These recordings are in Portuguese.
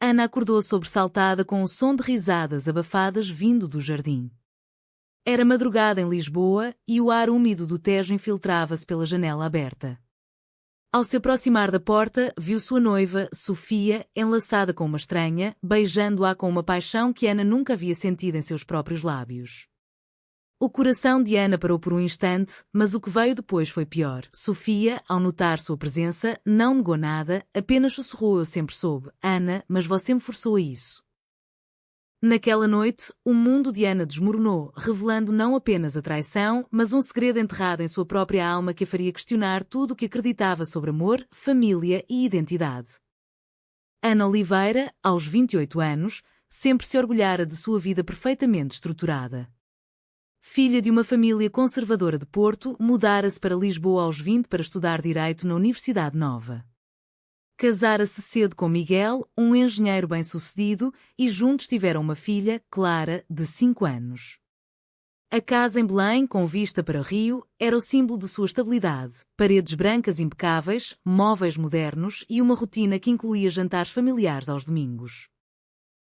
Ana acordou sobressaltada com o som de risadas abafadas vindo do jardim. Era madrugada em Lisboa e o ar úmido do Tejo infiltrava-se pela janela aberta. Ao se aproximar da porta, viu sua noiva, Sofia, enlaçada com uma estranha, beijando-a com uma paixão que Ana nunca havia sentido em seus próprios lábios. O coração de Ana parou por um instante, mas o que veio depois foi pior. Sofia, ao notar sua presença, não negou nada, apenas sussurrou: eu sempre soube, Ana, mas você me forçou a isso. Naquela noite, o mundo de Ana desmoronou, revelando não apenas a traição, mas um segredo enterrado em sua própria alma que a faria questionar tudo o que acreditava sobre amor, família e identidade. Ana Oliveira, aos 28 anos, sempre se orgulhara de sua vida perfeitamente estruturada. Filha de uma família conservadora de Porto, mudara-se para Lisboa aos 20 para estudar Direito na Universidade Nova. Casara-se cedo com Miguel, um engenheiro bem-sucedido, e juntos tiveram uma filha, Clara, de 5 anos. A casa em Belém, com vista para o Rio, era o símbolo de sua estabilidade, paredes brancas impecáveis, móveis modernos e uma rotina que incluía jantares familiares aos domingos.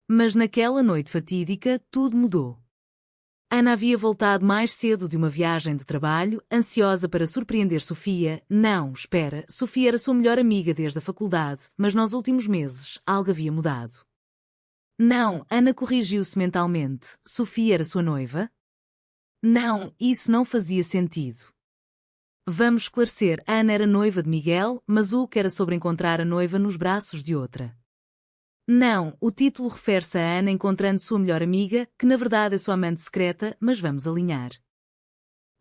Mas naquela noite fatídica, tudo mudou. Ana havia voltado mais cedo de uma viagem de trabalho, ansiosa para surpreender Sofia. Não, espera, Sofia era sua melhor amiga desde a faculdade, mas nos últimos meses, algo havia mudado. Não, Ana corrigiu-se mentalmente. Sofia era sua noiva? Não, isso não fazia sentido. Vamos esclarecer, Ana era noiva de Miguel, mas o que era sobre encontrar a noiva nos braços de outra. Não, o título refere-se a Ana encontrando sua melhor amiga, que na verdade é sua amante secreta, mas vamos alinhar.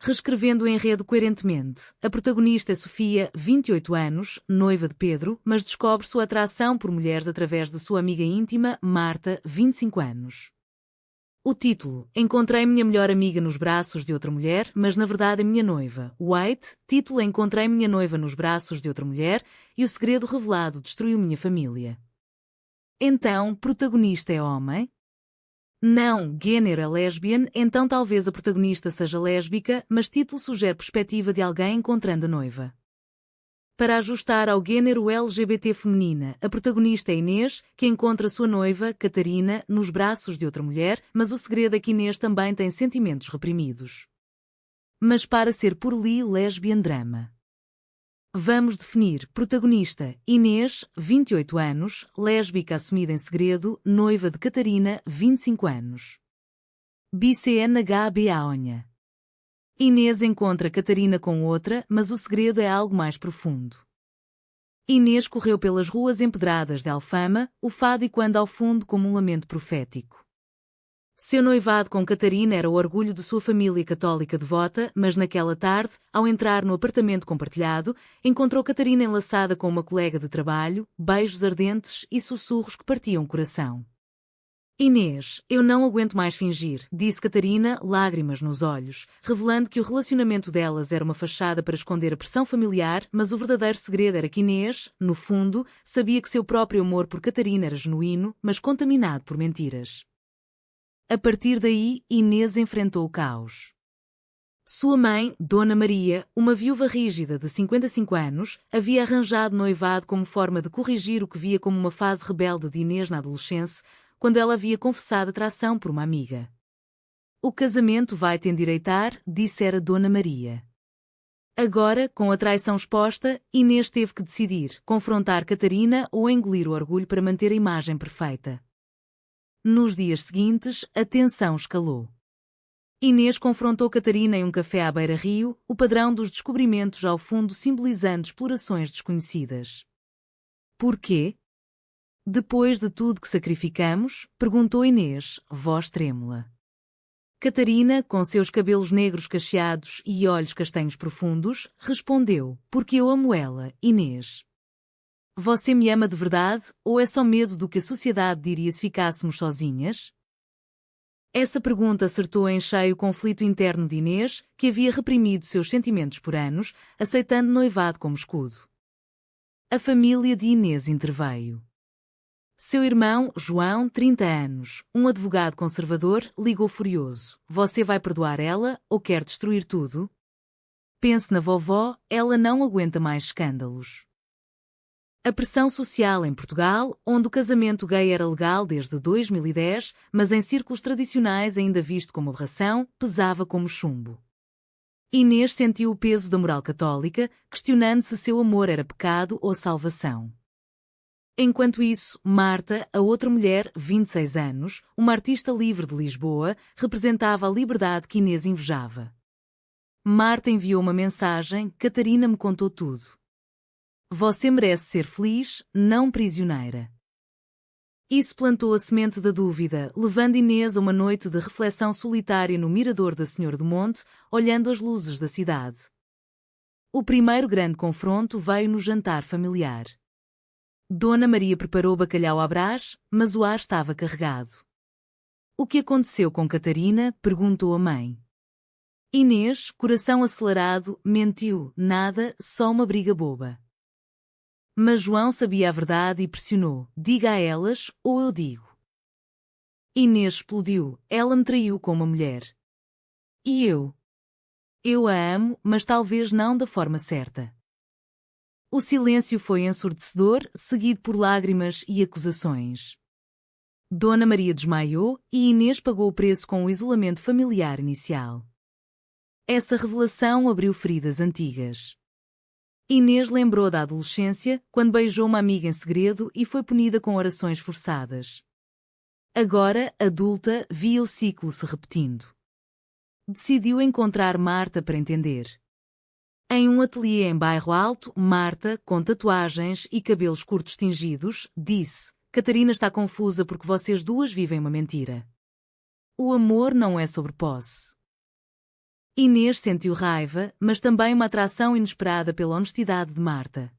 Reescrevendo o enredo coerentemente, a protagonista é Sofia, 28 anos, noiva de Pedro, mas descobre sua atração por mulheres através de sua amiga íntima, Marta, 25 anos. O título, Encontrei minha melhor amiga nos braços de outra mulher, mas na verdade é minha noiva. White, título Encontrei minha noiva nos braços de outra mulher, e o segredo revelado destruiu minha família. Então, protagonista é homem? Não, gênero é lesbian, então talvez a protagonista seja lésbica, mas título sugere perspectiva de alguém encontrando a noiva. Para ajustar ao gênero LGBT feminina, a protagonista é Inês, que encontra sua noiva, Catarina, nos braços de outra mulher, mas o segredo é que Inês também tem sentimentos reprimidos. Mas para ser por li lesbian drama. Vamos definir protagonista, Inês, 28 anos, lésbica assumida em segredo, noiva de Catarina, 25 anos. BCNHBA. Inês encontra Catarina com outra, mas o segredo é algo mais profundo. Inês correu pelas ruas empedradas de Alfama, o fado ecoando ao fundo como um lamento profético. Seu noivado com Catarina era o orgulho de sua família católica devota, mas naquela tarde, ao entrar no apartamento compartilhado, encontrou Catarina enlaçada com uma colega de trabalho, beijos ardentes e sussurros que partiam o coração. Inês, eu não aguento mais fingir, disse Catarina, lágrimas nos olhos, revelando que o relacionamento delas era uma fachada para esconder a pressão familiar, mas o verdadeiro segredo era que Inês, no fundo, sabia que seu próprio amor por Catarina era genuíno, mas contaminado por mentiras. A partir daí, Inês enfrentou o caos. Sua mãe, Dona Maria, uma viúva rígida de 55 anos, havia arranjado noivado como forma de corrigir o que via como uma fase rebelde de Inês na adolescência, quando ela havia confessado atração por uma amiga. O casamento vai-te endireitar, dissera Dona Maria. Agora, com a traição exposta, Inês teve que decidir, confrontar Catarina ou engolir o orgulho para manter a imagem perfeita. Nos dias seguintes, a tensão escalou. Inês confrontou Catarina em um café à beira-rio, o padrão dos descobrimentos ao fundo simbolizando explorações desconhecidas. Porquê? Depois de tudo que sacrificamos? Perguntou Inês, voz trêmula. Catarina, com seus cabelos negros cacheados e olhos castanhos profundos, respondeu, porque eu amo ela, Inês. Você me ama de verdade, ou é só medo do que a sociedade diria se ficássemos sozinhas? Essa pergunta acertou em cheio o conflito interno de Inês, que havia reprimido seus sentimentos por anos, aceitando noivado como escudo. A família de Inês interveio. Seu irmão, João, 30 anos, um advogado conservador, ligou furioso. Você vai perdoar ela, ou quer destruir tudo? Pense na vovó, ela não aguenta mais escândalos. A pressão social em Portugal, onde o casamento gay era legal desde 2010, mas em círculos tradicionais ainda visto como aberração, pesava como chumbo. Inês sentiu o peso da moral católica, questionando se seu amor era pecado ou salvação. Enquanto isso, Marta, a outra mulher, 26 anos, uma artista livre de Lisboa, representava a liberdade que Inês invejava. Marta enviou uma mensagem: Catarina me contou tudo. Você merece ser feliz, não prisioneira. Isso plantou a semente da dúvida, levando Inês a uma noite de reflexão solitária no mirador da Senhora do Monte, olhando as luzes da cidade. O primeiro grande confronto veio no jantar familiar. Dona Maria preparou bacalhau à Brás, mas o ar estava carregado. O que aconteceu com Catarina? Perguntou a mãe. Inês, coração acelerado, mentiu: nada, só uma briga boba. Mas João sabia a verdade e pressionou: diga a elas, ou eu digo. Inês explodiu: ela me traiu com uma mulher. E eu? Eu a amo, mas talvez não da forma certa. O silêncio foi ensurdecedor, seguido por lágrimas e acusações. Dona Maria desmaiou e Inês pagou o preço com o isolamento familiar inicial. Essa revelação abriu feridas antigas. Inês lembrou da adolescência, quando beijou uma amiga em segredo e foi punida com orações forçadas. Agora, adulta, via o ciclo se repetindo. Decidiu encontrar Marta para entender. Em um ateliê em Bairro Alto, Marta, com tatuagens e cabelos curtos tingidos, disse: Catarina está confusa porque vocês duas vivem uma mentira. O amor não é sobre posse. Inês sentiu raiva, mas também uma atração inesperada pela honestidade de Marta.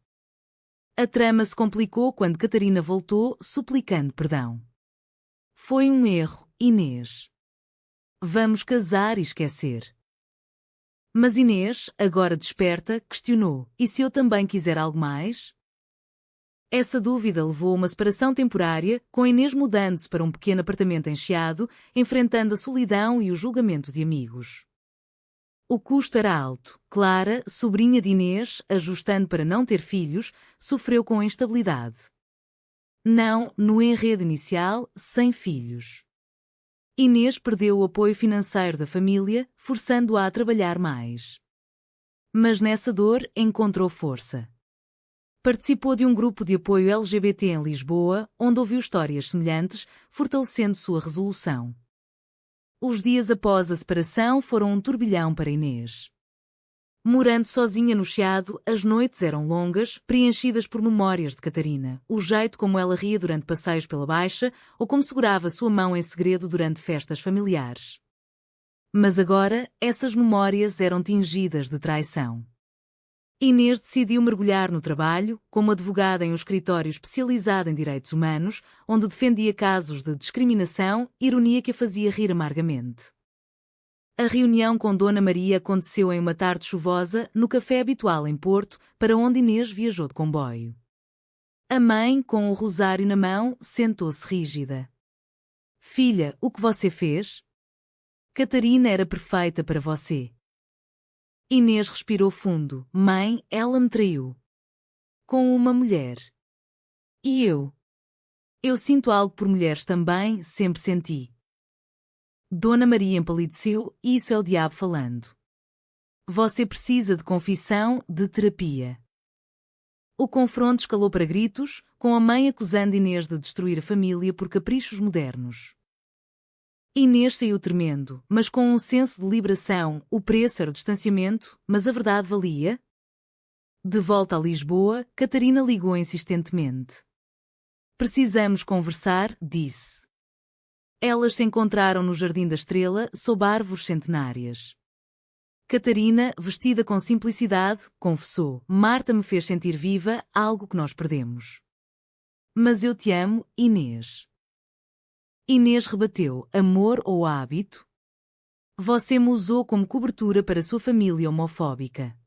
A trama se complicou quando Catarina voltou, suplicando perdão. Foi um erro, Inês. Vamos casar e esquecer. Mas Inês, agora desperta, questionou: e se eu também quiser algo mais? Essa dúvida levou a uma separação temporária, com Inês mudando-se para um pequeno apartamento em Chiado, enfrentando a solidão e o julgamento de amigos. O custo era alto. Clara, sobrinha de Inês, ajustando para não ter filhos, sofreu com a instabilidade. Não, no enredo inicial, sem filhos. Inês perdeu o apoio financeiro da família, forçando-a a trabalhar mais. Mas nessa dor encontrou força. Participou de um grupo de apoio LGBT em Lisboa, onde ouviu histórias semelhantes, fortalecendo sua resolução. Os dias após a separação foram um turbilhão para Inês. Morando sozinha no Chiado, as noites eram longas, preenchidas por memórias de Catarina, o jeito como ela ria durante passeios pela Baixa ou como segurava sua mão em segredo durante festas familiares. Mas agora, essas memórias eram tingidas de traição. Inês decidiu mergulhar no trabalho, como advogada em um escritório especializado em direitos humanos, onde defendia casos de discriminação, ironia que a fazia rir amargamente. A reunião com Dona Maria aconteceu em uma tarde chuvosa, no café habitual em Porto, para onde Inês viajou de comboio. A mãe, com o rosário na mão, sentou-se rígida. Filha, o que você fez? Catarina era perfeita para você. Inês respirou fundo. Mãe, ela me traiu. Com uma mulher. E eu? Eu sinto algo por mulheres também, sempre senti. Dona Maria empalideceu, isso é o diabo falando. Você precisa de confissão, de terapia. O confronto escalou para gritos, com a mãe acusando Inês de destruir a família por caprichos modernos. Inês saiu tremendo, mas com um senso de liberação. O preço era o distanciamento, mas a verdade valia? De volta a Lisboa, Catarina ligou insistentemente. Precisamos conversar, disse. Elas se encontraram no Jardim da Estrela, sob árvores centenárias. Catarina, vestida com simplicidade, confessou: Marta me fez sentir viva, algo que nós perdemos. Mas eu te amo, Inês. Inês rebateu: amor ou hábito? Você me usou como cobertura para sua família homofóbica.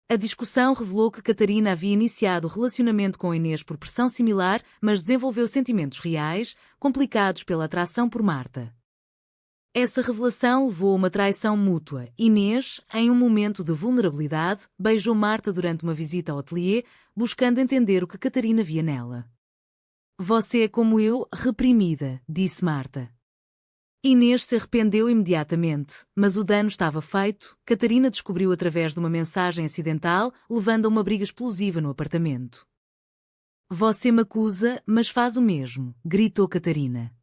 A discussão revelou que Catarina havia iniciado o relacionamento com Inês por pressão similar, mas desenvolveu sentimentos reais, complicados pela atração por Marta. Essa revelação levou a uma traição mútua. Inês, em um momento de vulnerabilidade, beijou Marta durante uma visita ao ateliê, buscando entender o que Catarina via nela. Você é como eu, reprimida, disse Marta. Inês se arrependeu imediatamente, mas o dano estava feito. Catarina descobriu através de uma mensagem acidental, levando a uma briga explosiva no apartamento. Você me acusa, mas faz o mesmo, gritou Catarina.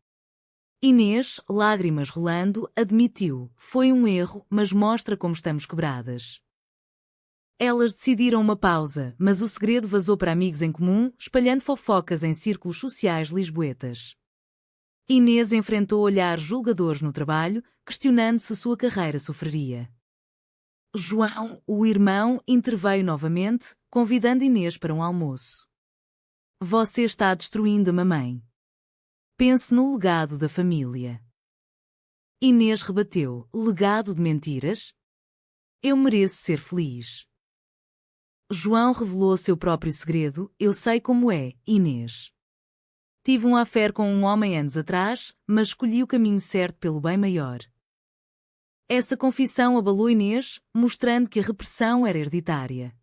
Inês, lágrimas rolando, admitiu, foi um erro, mas mostra como estamos quebradas. Elas decidiram uma pausa, mas o segredo vazou para amigos em comum, espalhando fofocas em círculos sociais lisboetas. Inês enfrentou olhares julgadores no trabalho, questionando se sua carreira sofreria. João, o irmão, interveio novamente, convidando Inês para um almoço. Você está destruindo a mamãe. Pense no legado da família. Inês rebateu, legado de mentiras? Eu mereço ser feliz. João revelou seu próprio segredo, eu sei como é, Inês. Tive um affaire com um homem anos atrás, mas escolhi o caminho certo pelo bem maior. Essa confissão abalou Inês, mostrando que a repressão era hereditária.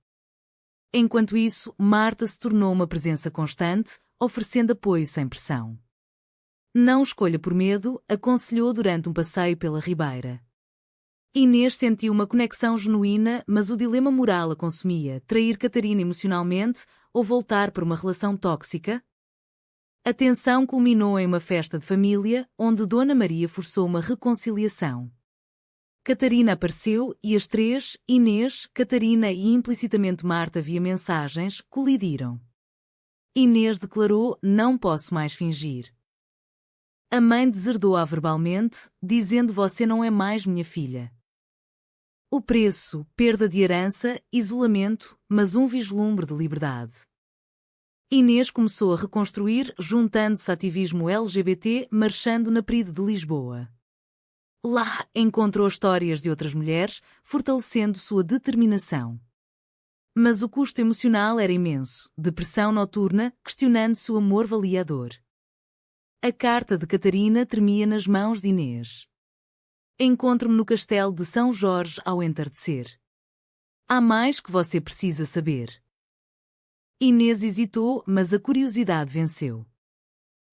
Enquanto isso, Marta se tornou uma presença constante, oferecendo apoio sem pressão. Não escolha por medo, aconselhou durante um passeio pela Ribeira. Inês sentiu uma conexão genuína, mas o dilema moral a consumia, trair Catarina emocionalmente ou voltar para uma relação tóxica? A tensão culminou em uma festa de família, onde Dona Maria forçou uma reconciliação. Catarina apareceu e as três, Inês, Catarina e implicitamente Marta via mensagens, colidiram. Inês declarou, não posso mais fingir. A mãe deserdou-a verbalmente, dizendo você não é mais minha filha. O preço, perda de herança, isolamento, mas um vislumbre de liberdade. Inês começou a reconstruir, juntando-se ao ativismo LGBT, marchando na Pride de Lisboa. Lá, encontrou histórias de outras mulheres, fortalecendo sua determinação. Mas o custo emocional era imenso, depressão noturna, questionando-se o amor valia a dor. A carta de Catarina tremia nas mãos de Inês. Encontro-me no castelo de São Jorge ao entardecer. Há mais que você precisa saber. Inês hesitou, mas a curiosidade venceu.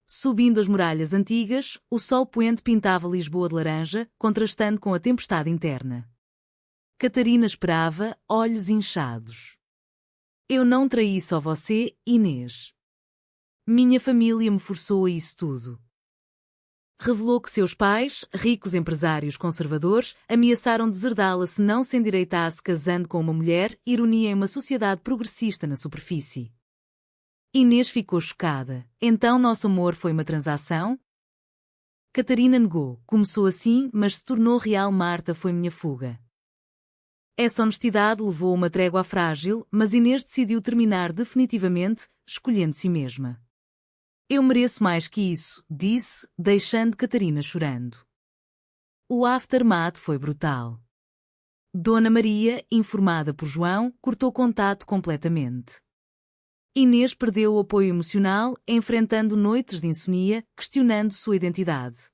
Subindo as muralhas antigas, o sol poente pintava Lisboa de laranja, contrastando com a tempestade interna. Catarina esperava, olhos inchados. Eu não traí só você, Inês. Minha família me forçou a isso tudo. Revelou que seus pais, ricos empresários conservadores, ameaçaram deserdá-la se não se endireitasse casando com uma mulher, ironia em uma sociedade progressista na superfície. Inês ficou chocada. Então nosso amor foi uma transação? Catarina negou. Começou assim, mas se tornou real. Marta foi minha fuga. Essa honestidade levou a uma trégua frágil, mas Inês decidiu terminar definitivamente, escolhendo si mesma. Eu mereço mais que isso, disse, deixando Catarina chorando. O aftermath foi brutal. Dona Maria, informada por João, cortou contato completamente. Inês perdeu o apoio emocional, enfrentando noites de insomnia, questionando sua identidade.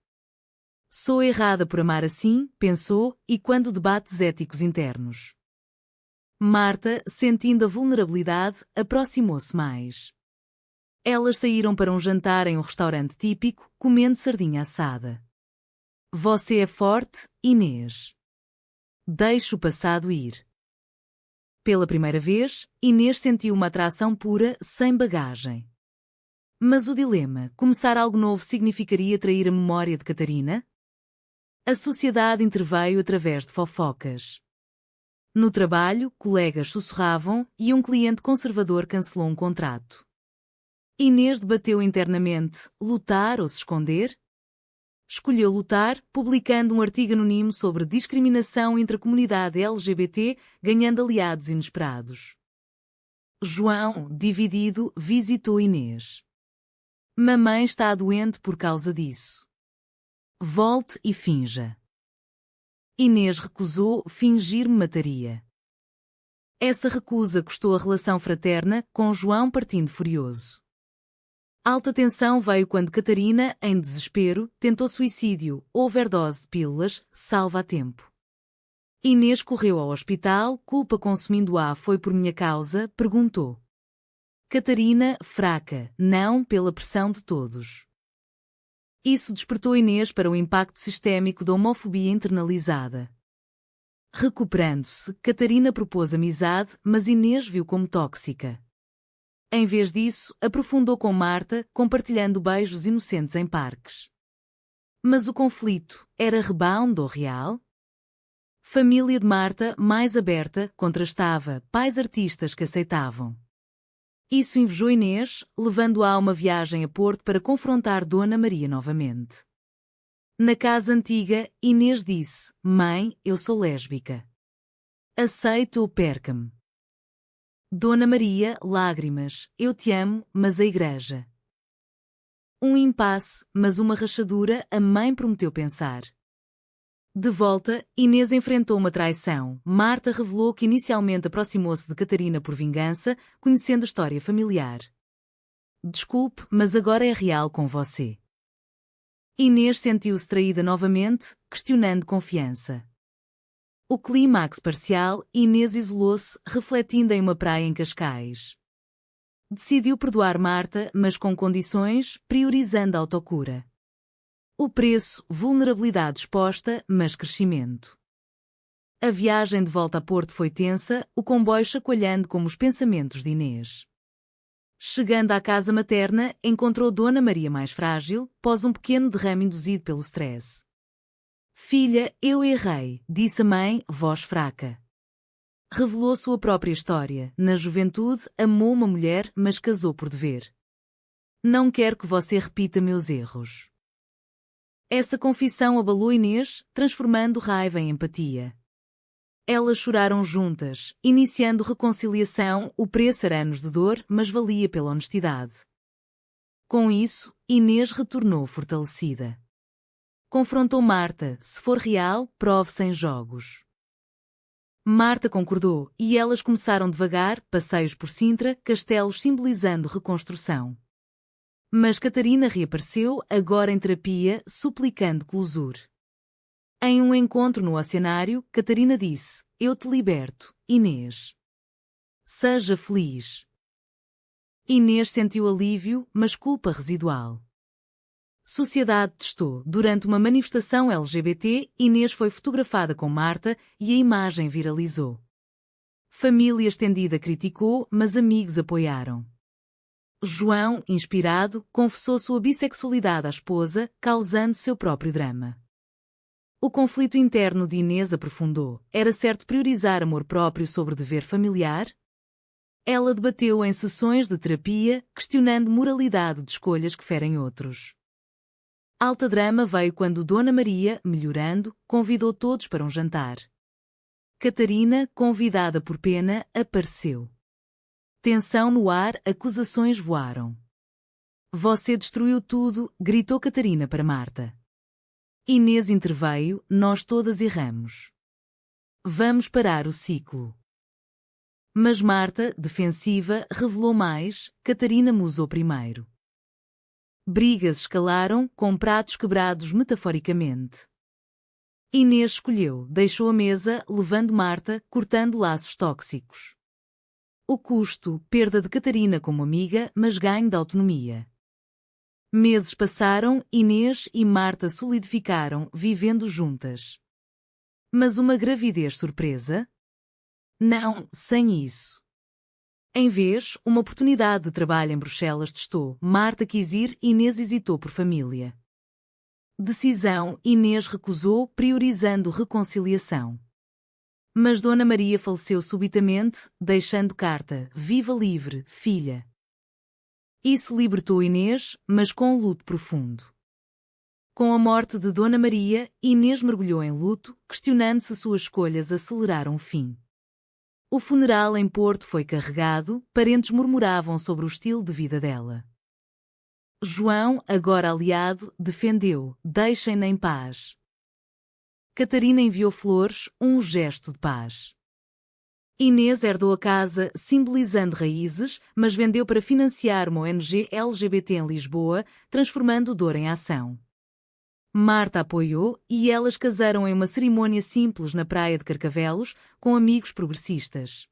Sou errada por amar assim, pensou, e quando debates éticos internos. Marta, sentindo a vulnerabilidade, aproximou-se mais. Elas saíram para um jantar em um restaurante típico, comendo sardinha assada. Você é forte, Inês. Deixe o passado ir. Pela primeira vez, Inês sentiu uma atração pura, sem bagagem. Mas o dilema, começar algo novo significaria trair a memória de Catarina? A sociedade interveio através de fofocas. No trabalho, colegas sussurravam e um cliente conservador cancelou um contrato. Inês debateu internamente, lutar ou se esconder? Escolheu lutar, publicando um artigo anónimo sobre discriminação entre a comunidade LGBT, ganhando aliados inesperados. João, dividido, visitou Inês. Mamãe está doente por causa disso. Volte e finja. Inês recusou, fingir me mataria. Essa recusa custou a relação fraterna, com João partindo furioso. Alta tensão veio quando Catarina, em desespero, tentou suicídio, overdose de pílulas, salva a tempo. Inês correu ao hospital, culpa consumindo-a foi por minha causa, perguntou. Catarina, fraca, não pela pressão de todos. Isso despertou Inês para o impacto sistémico da homofobia internalizada. Recuperando-se, Catarina propôs amizade, mas Inês viu como tóxica. Em vez disso, aprofundou com Marta, compartilhando beijos inocentes em parques. Mas o conflito era rebound ou real? Família de Marta, mais aberta, contrastava, pais artistas que aceitavam. Isso invejou Inês, levando-a a uma viagem a Porto para confrontar Dona Maria novamente. Na casa antiga, Inês disse, mãe, eu sou lésbica. Aceito ou perca-me. Dona Maria, lágrimas, eu te amo, mas a igreja. Um impasse, mas uma rachadura, a mãe prometeu pensar. De volta, Inês enfrentou uma traição. Marta revelou que inicialmente aproximou-se de Catarina por vingança, conhecendo a história familiar. Desculpe, mas agora é real com você. Inês sentiu-se traída novamente, questionando confiança. O clímax parcial, Inês isolou-se, refletindo em uma praia em Cascais. Decidiu perdoar Marta, mas com condições, priorizando a autocura. O preço, vulnerabilidade exposta, mas crescimento. A viagem de volta a Porto foi tensa, o comboio chacoalhando como os pensamentos de Inês. Chegando à casa materna, encontrou Dona Maria mais frágil, pós um pequeno derrame induzido pelo stress. Filha, eu errei, disse a mãe, voz fraca. Revelou sua própria história. Na juventude, amou uma mulher, mas casou por dever. Não quero que você repita meus erros. Essa confissão abalou Inês, transformando raiva em empatia. Elas choraram juntas, iniciando reconciliação. O preço era anos de dor, mas valia pela honestidade. Com isso, Inês retornou fortalecida. Confrontou Marta, se for real, prove sem jogos. Marta concordou, e elas começaram devagar, passeios por Sintra, castelos simbolizando reconstrução. Mas Catarina reapareceu, agora em terapia, suplicando closure. Em um encontro no oceanário, Catarina disse, eu te liberto, Inês. Seja feliz. Inês sentiu alívio, mas culpa residual. Sociedade testou. Durante uma manifestação LGBT, Inês foi fotografada com Marta e a imagem viralizou. Família estendida criticou, mas amigos apoiaram. João, inspirado, confessou sua bissexualidade à esposa, causando seu próprio drama. O conflito interno de Inês aprofundou. Era certo priorizar amor próprio sobre dever familiar? Ela debateu em sessões de terapia, questionando moralidade de escolhas que ferem outros. Alta drama veio quando Dona Maria, melhorando, convidou todos para um jantar. Catarina, convidada por pena, apareceu. Tensão no ar, acusações voaram. Você destruiu tudo, gritou Catarina para Marta. Inês interveio, nós todas erramos. Vamos parar o ciclo. Mas Marta, defensiva, revelou mais, Catarina musou primeiro. Brigas escalaram, com pratos quebrados metaforicamente. Inês escolheu, deixou a mesa, levando Marta, cortando laços tóxicos. O custo, perda de Catarina como amiga, mas ganho de autonomia. Meses passaram, Inês e Marta solidificaram, vivendo juntas. Mas uma gravidez surpresa? Não, sem isso. Em vez, uma oportunidade de trabalho em Bruxelas testou. Marta quis ir, Inês hesitou por família. Decisão, Inês recusou, priorizando reconciliação. Mas Dona Maria faleceu subitamente, deixando carta, viva livre, filha. Isso libertou Inês, mas com um luto profundo. Com a morte de Dona Maria, Inês mergulhou em luto, questionando se suas escolhas aceleraram o fim. O funeral em Porto foi carregado, parentes murmuravam sobre o estilo de vida dela. João, agora aliado, defendeu, deixem-na em paz. Catarina enviou flores, um gesto de paz. Inês herdou a casa simbolizando raízes, mas vendeu para financiar uma ONG LGBT em Lisboa, transformando dor em ação. Marta apoiou e elas casaram em uma cerimônia simples na praia de Carcavelos, com amigos progressistas.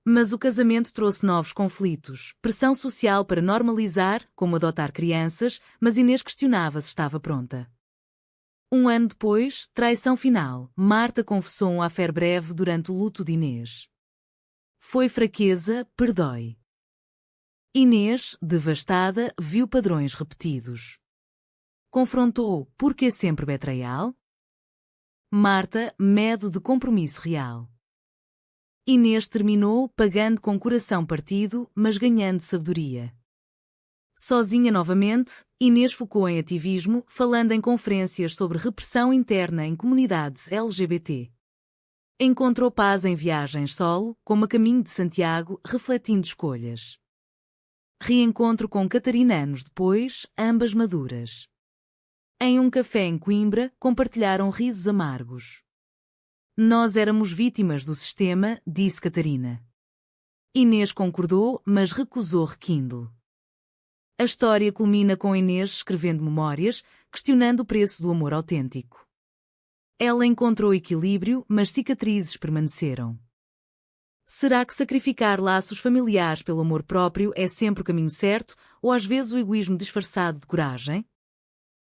Mas o casamento trouxe novos conflitos, pressão social para normalizar, como adotar crianças, mas Inês questionava se estava pronta. Um ano depois, traição final, Marta confessou um affaire breve durante o luto de Inês. Foi fraqueza, perdoe. Inês, devastada, viu padrões repetidos. Confrontou, porque sempre betrayal? Marta, medo de compromisso real. Inês terminou pagando com coração partido, mas ganhando sabedoria. Sozinha novamente, Inês focou em ativismo, falando em conferências sobre repressão interna em comunidades LGBT. Encontrou paz em viagens solo, como a caminho de Santiago, refletindo escolhas. Reencontro com Catarina anos depois, ambas maduras. Em um café em Coimbra, compartilharam risos amargos. Nós éramos vítimas do sistema, disse Catarina. Inês concordou, mas recusou requinte. A história culmina com Inês escrevendo memórias, questionando o preço do amor autêntico. Ela encontrou equilíbrio, mas cicatrizes permaneceram. Será que sacrificar laços familiares pelo amor próprio é sempre o caminho certo, ou às vezes o egoísmo disfarçado de coragem?